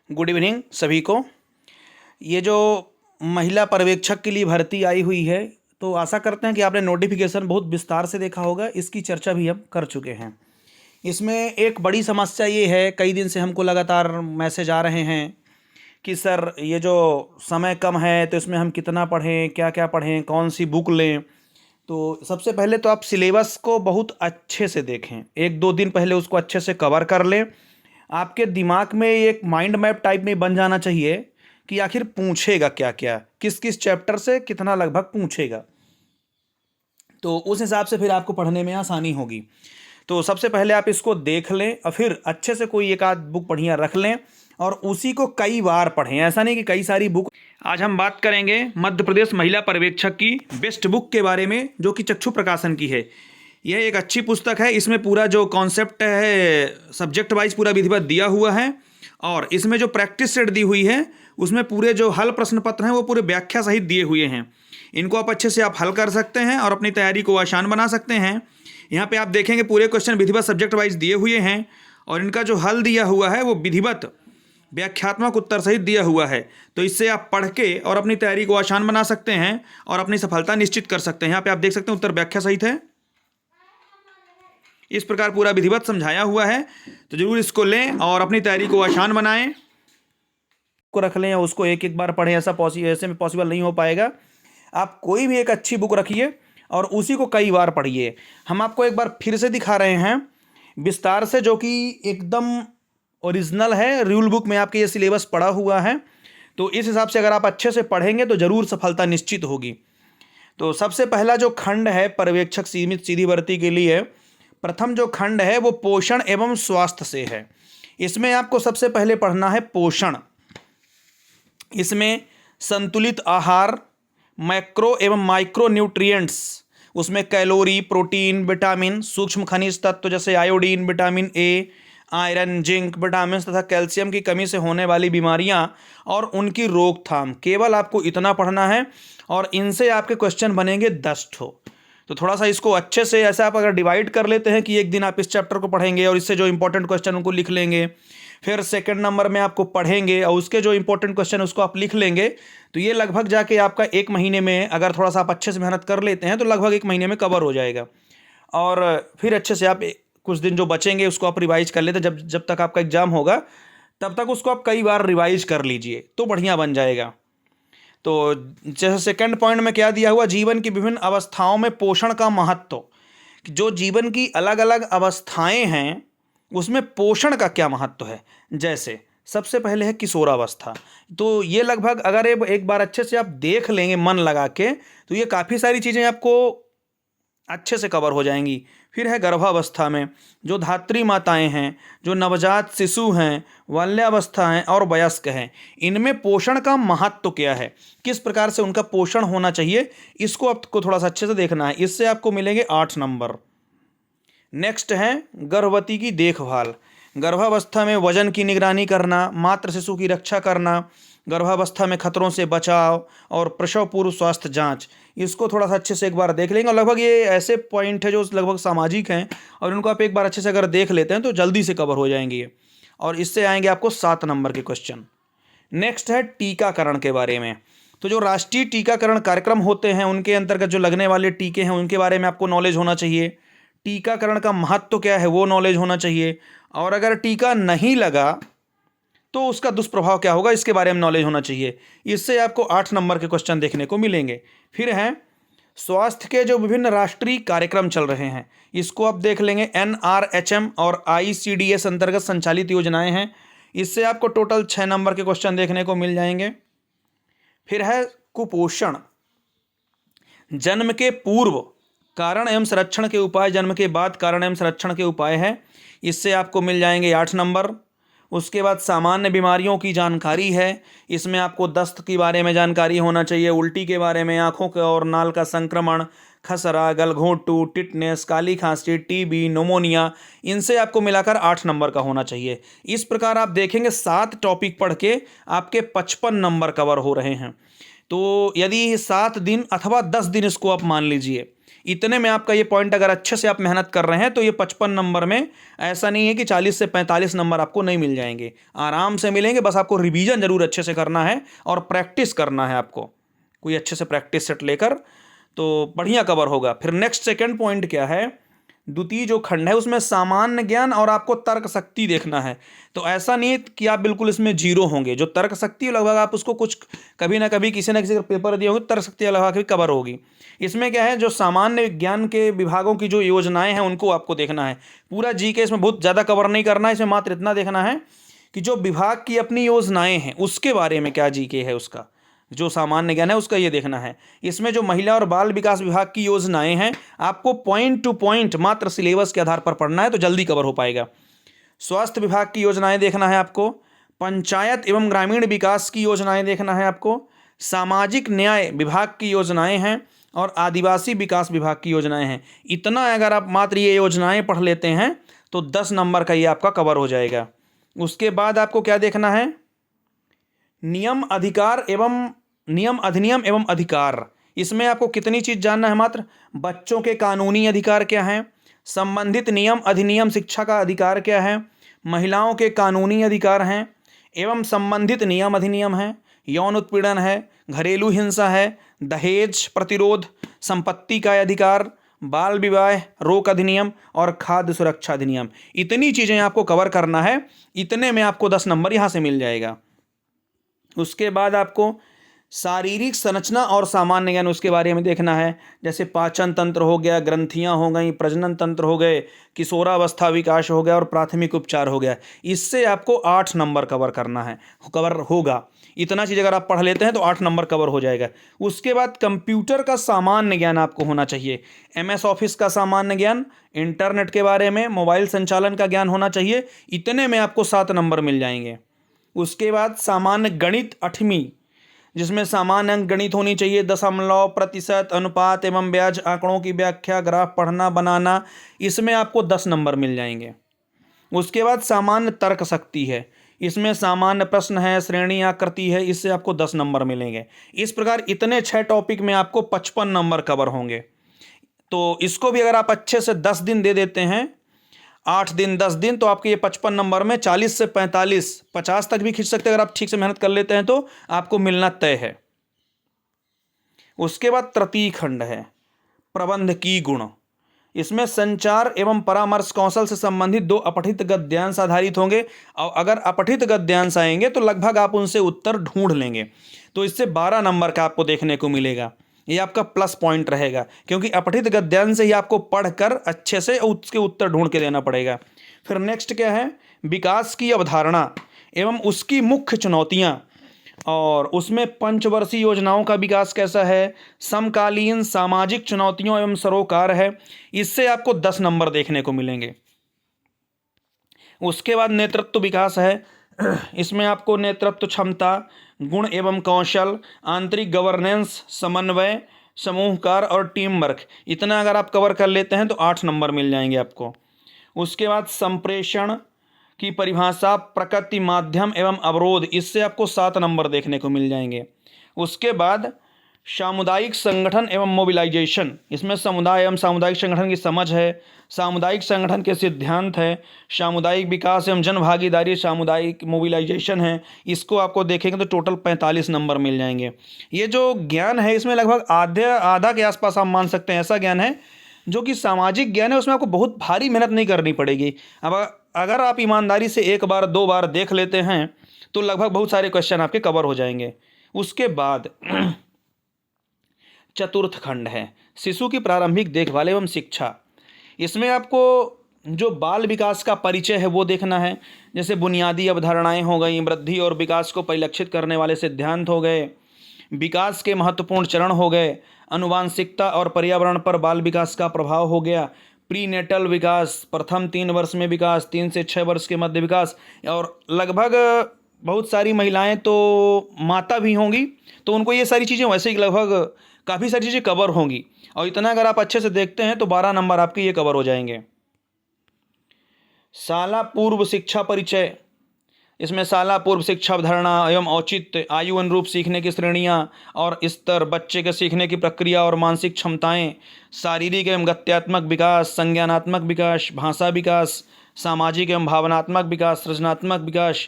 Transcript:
Good evening सभी को। ये जो महिला पर्यवेक्षक के लिए भर्ती आई हुई है, तो आशा करते हैं कि आपने नोटिफिकेशन बहुत विस्तार से देखा होगा। इसकी चर्चा भी हम कर चुके हैं। इसमें एक बड़ी समस्या ये है, कई दिन से हमको लगातार मैसेज आ रहे हैं कि सर ये जो समय कम है तो इसमें हम कितना पढ़ें, क्या क्या पढ़ें, कौन सी बुक लें। तो सबसे पहले तो आप सिलेबस को बहुत अच्छे से देखें, 1-2 दिन पहले उसको अच्छे से कवर कर लें। आपके दिमाग में एक माइंड मैप टाइप में बन जाना चाहिए कि आखिर पूछेगा क्या क्या, किस किस चैप्टर से कितना लगभग पूछेगा, तो उस हिसाब से फिर आपको पढ़ने में आसानी होगी। तो सबसे पहले आप इसको देख लें और फिर अच्छे से कोई एक आध बुक बढ़िया रख लें और उसी को कई बार पढ़ें। ऐसा नहीं कि कई सारी बुक। आज हम बात करेंगे मध्य प्रदेश महिला पर्यवेक्षक की बेस्ट बुक के बारे में, जो कि चक्षु प्रकाशन की है। यह एक अच्छी पुस्तक है। इसमें पूरा जो कॉन्सेप्ट है सब्जेक्ट वाइज पूरा विधिवत दिया हुआ है, और इसमें जो प्रैक्टिस सेट दी हुई है उसमें पूरे जो हल प्रश्न पत्र हैं वो पूरे व्याख्या सहित दिए हुए हैं। इनको आप अच्छे से आप हल कर सकते हैं और अपनी तैयारी को आसान बना सकते हैं। यहाँ पे आप देखेंगे पूरे क्वेश्चन विधिवत सब्जेक्ट वाइज दिए हुए हैं, और इनका जो हल दिया हुआ है वो विधिवत व्याख्यात्मक उत्तर सहित दिया हुआ है। तो इससे आप पढ़ के और अपनी तैयारी को आसान बना सकते हैं और अपनी सफलता निश्चित कर सकते हैं। यहाँ पे आप देख सकते हैं उत्तर व्याख्या सहित है, इस प्रकार पूरा विधिवत समझाया हुआ है। तो जरूर इसको लें और अपनी तैयारी को आसान बनाएं, को रख लें और उसको एक एक बार पढ़ें। ऐसे में पॉसिबल नहीं हो पाएगा। आप कोई भी एक अच्छी बुक रखिए और उसी को कई बार पढ़िए। हम आपको एक बार फिर से दिखा रहे हैं विस्तार से, जो कि एकदम ओरिजिनल है। रूल बुक में आपके ये सिलेबस पड़ा हुआ है, तो इस हिसाब से अगर आप अच्छे से पढ़ेंगे तो ज़रूर सफलता निश्चित होगी। तो सबसे पहला जो खंड है पर्यवेक्षक सीमित सीधी भर्ती के लिए, प्रथम जो खंड है वो पोषण एवं स्वास्थ्य से है। इसमें आपको सबसे पहले पढ़ना है पोषण। इसमें संतुलित आहार, मैक्रो एवं माइक्रो न्यूट्रिएंट्स, उसमें कैलोरी, प्रोटीन, विटामिन, सूक्ष्म खनिज तत्व जैसे iodine, vitamin A, iron, zinc, vitamin तथा कैल्शियम की कमी से होने वाली बीमारियां और उनकी रोकथाम, केवल आपको इतना पढ़ना है और इनसे आपके क्वेश्चन बनेंगे 10 ठो। तो थोड़ा सा इसको अच्छे से ऐसे आप अगर डिवाइड कर लेते हैं कि एक दिन आप इस चैप्टर को पढ़ेंगे और इससे जो इंपॉर्टेंट क्वेश्चन उनको लिख लेंगे, फिर सेकंड नंबर में आपको पढ़ेंगे और उसके जो इंपॉर्टेंट क्वेश्चन उसको आप लिख लेंगे, तो ये लगभग जाके आपका 1 महीने में, अगर थोड़ा सा आप अच्छे से मेहनत कर लेते हैं तो लगभग 1 महीने में कवर हो जाएगा। और फिर अच्छे से आप कुछ दिन जो बचेंगे उसको आप रिवाइज कर लेते, जब तक आपका एग्जाम होगा तब तक उसको आप कई बार रिवाइज कर लीजिए तो बढ़िया बन जाएगा। तो जैसे सेकंड पॉइंट में क्या दिया हुआ, जीवन की विभिन्न अवस्थाओं में पोषण का महत्व। जो जीवन की अलग अलग अवस्थाएं हैं उसमें पोषण का क्या महत्व है। जैसे सबसे पहले है किशोरावस्था, तो ये लगभग अगर एक बार अच्छे से आप देख लेंगे मन लगा के, तो ये काफ़ी सारी चीज़ें आपको अच्छे से कवर हो जाएंगी। फिर है गर्भावस्था में जो धात्री माताएं हैं, जो नवजात शिशु हैं, बाल्यावस्था हैं और वयस्क हैं, इनमें पोषण का महत्व क्या है, किस प्रकार से उनका पोषण होना चाहिए, इसको आपको थोड़ा सा अच्छे से देखना है। इससे आपको मिलेंगे 8 नंबर। नेक्स्ट है गर्भवती की देखभाल। गर्भावस्था में वजन की निगरानी करना, मातृ शिशु की रक्षा करना, गर्भावस्था में खतरों से बचाव और प्रसव पूर्व स्वास्थ्य जांच, इसको थोड़ा सा अच्छे से एक बार देख लेंगे। और लगभग ये ऐसे पॉइंट है जो लगभग सामाजिक हैं, और इनको आप एक बार अच्छे से अगर देख लेते हैं तो जल्दी से कवर हो जाएंगे ये, और इससे आएंगे आपको 7 नंबर के क्वेश्चन। नेक्स्ट है टीकाकरण के बारे में। तो जो राष्ट्रीय टीकाकरण कार्यक्रम होते हैं उनके अंतर्गत जो लगने वाले टीके हैं उनके बारे में आपको नॉलेज होना चाहिए। टीकाकरण का महत्व क्या है वो नॉलेज होना चाहिए, और अगर टीका नहीं लगा तो उसका दुष्प्रभाव क्या होगा इसके बारे में नॉलेज होना चाहिए। इससे आपको 8 नंबर के क्वेश्चन देखने को मिलेंगे। फिर हैं स्वास्थ्य के जो विभिन्न राष्ट्रीय कार्यक्रम चल रहे हैं, इसको आप देख लेंगे। NRHM और ICDS अंतर्गत संचालित योजनाएं हैं, इससे आपको टोटल 6 नंबर के क्वेश्चन देखने को मिल जाएंगे। फिर है कुपोषण, जन्म के पूर्व कारण एवं संरक्षण के उपाय, जन्म के बाद कारण एवं संरक्षण के उपाय है, इससे आपको मिल जाएंगे 8 नंबर। उसके बाद सामान्य बीमारियों की जानकारी है, इसमें आपको दस्त के बारे में जानकारी होना चाहिए, उल्टी के बारे में, आँखों के और नाल का संक्रमण, खसरा, गलघोंटू, टिटनेस, काली खांसी, TB, निमोनिया, इनसे आपको मिलाकर 8 नंबर का होना चाहिए। इस प्रकार आप देखेंगे 7 टॉपिक पढ़ के आपके 55 नंबर कवर हो रहे हैं। तो यदि 7 दिन अथवा 10 दिन इसको आप मान लीजिए, इतने में आपका ये पॉइंट अगर अच्छे से आप मेहनत कर रहे हैं तो ये 55 नंबर में ऐसा नहीं है कि 40 से 45 नंबर आपको नहीं मिल जाएंगे, आराम से मिलेंगे। बस आपको रिवीजन जरूर अच्छे से करना है और प्रैक्टिस करना है आपको, कोई अच्छे से प्रैक्टिस सेट लेकर, तो बढ़िया कवर होगा। फिर नेक्स्ट सेकंड पॉइंट क्या है, द्वितीय जो खंड है उसमें सामान्य ज्ञान और आपको तर्क शक्ति देखना है। तो ऐसा नहीं है कि आप बिल्कुल इसमें जीरो होंगे, जो तर्क शक्ति लगभग आप उसको कुछ कभी ना कभी किसी ना किसी का पेपर दिए होंगे, तर्क शक्ति लगभग भी कवर होगी। इसमें क्या है, जो सामान्य ज्ञान के विभागों की जो योजनाएं हैं उनको आपको देखना है। पूरा जीके इसमें बहुत ज़्यादा कवर नहीं करना है, इसमें मात्र इतना देखना है कि जो विभाग की अपनी योजनाएं हैं उसके बारे में क्या जीके है, उसका जो सामान्य ज्ञान है उसका ये देखना है। इसमें जो महिला और बाल विकास विभाग की योजनाएं हैं आपको पॉइंट टू पॉइंट मात्र सिलेबस के आधार पर पढ़ना है, तो जल्दी कवर हो पाएगा। स्वास्थ्य विभाग की योजनाएं देखना है आपको, पंचायत एवं ग्रामीण विकास की योजनाएं देखना है आपको, सामाजिक न्याय विभाग की योजनाएं हैं और आदिवासी विकास विभाग की योजनाएं हैं। इतना अगर आप मात्र ये योजनाएं पढ़ लेते हैं तो 10 नंबर का ये आपका कवर हो जाएगा। उसके बाद आपको क्या देखना है, नियम अधिनियम एवं अधिकार। इसमें आपको कितनी चीज जानना है, मात्र बच्चों के कानूनी अधिकार क्या हैं, संबंधित नियम अधिनियम शिक्षा का अधिकार क्या है, महिलाओं के कानूनी अधिकार हैं एवं संबंधित नियम अधिनियम हैं, यौन उत्पीड़न है, घरेलू हिंसा है, दहेज प्रतिरोध, संपत्ति का अधिकार, बाल विवाह रोक अधिनियम और खाद्य सुरक्षा अधिनियम। इतनी चीजें आपको कवर करना है, इतने में आपको 10 नंबर यहां से मिल जाएगा। उसके बाद आपको शारीरिक संरचना और सामान्य ज्ञान उसके बारे में देखना है, जैसे पाचन तंत्र हो गया, ग्रंथियां हो गई, प्रजनन तंत्र हो गए, किशोरावस्था विकास हो गया और प्राथमिक उपचार हो गया। इससे आपको 8 नंबर कवर करना है, कवर होगा। इतना चीज़ अगर आप पढ़ लेते हैं तो 8 नंबर कवर हो जाएगा। उसके बाद कंप्यूटर का सामान्य ज्ञान आपको होना चाहिए, MS ऑफिस का सामान्य ज्ञान, इंटरनेट के बारे में, मोबाइल संचालन का ज्ञान होना चाहिए। इतने में आपको 7 नंबर मिल जाएंगे। उसके बाद सामान्य गणित 8वीं, जिसमें सामान्य अंक गणित होनी चाहिए, दशमलव, प्रतिशत, अनुपात एवं ब्याज, आंकड़ों की व्याख्या, ग्राफ पढ़ना बनाना, इसमें आपको 10 नंबर मिल जाएंगे। उसके बाद सामान्य तर्क शक्ति है, इसमें सामान्य प्रश्न है, श्रेणी आकृति है, इससे आपको 10 नंबर मिलेंगे। इस प्रकार इतने 6 टॉपिक में आपको 55 नंबर कवर होंगे। तो इसको भी अगर आप अच्छे से 10 दिन दे देते हैं, 8 दिन 10 दिन, तो आपके ये 55 नंबर में 40 से 45 50 तक भी खींच सकते हैं। अगर आप ठीक से मेहनत कर लेते हैं तो आपको मिलना तय है। उसके बाद तृतीय खंड है प्रबंध की गुण। इसमें संचार एवं परामर्श कौशल से संबंधित 2 अपठित गद्यांश आधारित होंगे, और अगर अपठित गद्यांश आएंगे तो लगभग आप उनसे उत्तर ढूंढ लेंगे, तो इससे 12 नंबर का आपको देखने को मिलेगा। ये आपका प्लस पॉइंट रहेगा, क्योंकि अपठित गद्यांश से ही आपको पढ़कर अच्छे से उसके उत्तर ढूंढ के देना पड़ेगा। फिर नेक्स्ट क्या है, विकास की अवधारणा एवं उसकी मुख्य चुनौतियां, और उसमें पंचवर्षीय योजनाओं का विकास कैसा है, समकालीन सामाजिक चुनौतियों एवं सरोकार है। इससे आपको 10 नंबर देखने को मिलेंगे। उसके बाद नेतृत्व विकास है, इसमें आपको नेतृत्व क्षमता, गुण एवं कौशल, आंतरिक गवर्नेंस, समन्वय, समूह कार्य और टीम वर्क, इतना अगर आप कवर कर लेते हैं तो 8 नंबर मिल जाएंगे आपको। उसके बाद संप्रेषण की परिभाषा, प्रकृति, माध्यम एवं अवरोध, इससे आपको 7 नंबर देखने को मिल जाएंगे। उसके बाद सामुदायिक संगठन एवं मोबिलाइजेशन, इसमें समुदाय एवं सामुदायिक संगठन की समझ है, सामुदायिक संगठन के सिद्धांत है, सामुदायिक विकास एवं जन भागीदारी, सामुदायिक मोबिलाइजेशन है। इसको आपको देखेंगे तो टोटल 45 नंबर मिल जाएंगे। ये जो ज्ञान है इसमें लगभग आधा के आसपास आप मान सकते हैं ऐसा ज्ञान है जो कि सामाजिक ज्ञान है, उसमें आपको बहुत भारी मेहनत नहीं करनी पड़ेगी। अब अगर आप ईमानदारी से 1 बार 2 बार देख लेते हैं तो लगभग बहुत सारे क्वेश्चन आपके कवर हो जाएंगे। उसके बाद चतुर्थ खंड है शिशु की प्रारंभिक देखभाल एवं शिक्षा। इसमें आपको जो बाल विकास का परिचय है वो देखना है, जैसे बुनियादी अवधारणाएं हो गई, वृद्धि और विकास को परिलक्षित करने वाले सिद्धांत हो गए, विकास के महत्वपूर्ण चरण हो गए, अनुवांशिकता और पर्यावरण पर बाल विकास का प्रभाव हो गया, प्रीनेटल विकास, प्रथम 3 वर्ष में विकास, 3 से 6 वर्ष के मध्य विकास, और लगभग बहुत सारी महिलाएं तो माता भी होंगी तो उनको ये सारी चीज़ें वैसे ही लगभग काफ़ी सारी चीज़ें कवर होंगी, और इतना अगर आप अच्छे से देखते हैं तो 12 नंबर आपके ये कवर हो जाएंगे। शाला पूर्व शिक्षा परिचय, इसमें शाला पूर्व शिक्षा अवधारणा एवं औचित्य, आयु अनुरूप सीखने की श्रेणियाँ और स्तर, बच्चे के सीखने की प्रक्रिया और मानसिक क्षमताएं, शारीरिक एवं गत्यात्मक विकास, संज्ञानात्मक विकास, भाषा विकास, सामाजिक एवं भावनात्मक विकास, सृजनात्मक विकास,